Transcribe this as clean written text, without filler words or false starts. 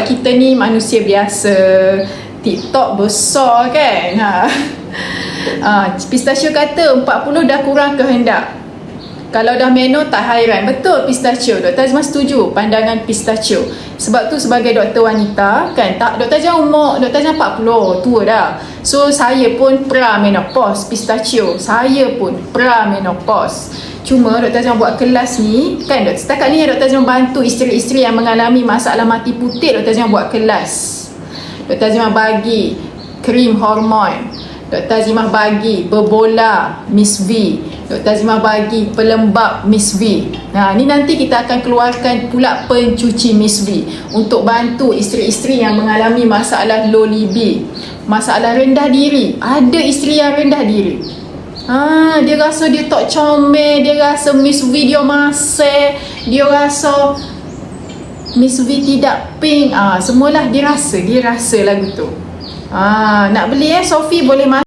kita ni manusia biasa, TikTok besar kan. Pistachio kata 40 dah kurang kehendak. Kalau dah menor tak hairan. Betul pistachio. Dr. Azimah setuju pandangan pistachio. Sebab tu sebagai doktor wanita kan, tak, Dr. Azimah umur Dr. Azimah 40, tua dah. So saya pun pra-menopause pistachio. Saya pun pra-menopause. Cuma Dr. Azimah buat kelas ni kan, setakat ni Dr. Azimah bantu isteri-isteri yang mengalami masalah mati putih. Dr. Azimah buat kelas. Dr. Azimah bagi krim hormon. Dr. Azimah bagi berbola Miss V. Dr. Azimah bagi pelembab Miss V. Ni nanti kita akan keluarkan pula pencuci Miss V untuk bantu isteri-isteri yang mengalami masalah low libido, masalah rendah diri. Ada isteri yang rendah diri. Dia rasa dia tak comel, dia rasa Miss V dia masih, dia rasa Miss V tidak pink. Semualah dia rasa lagu tu. Nak beli Sophie boleh masuk.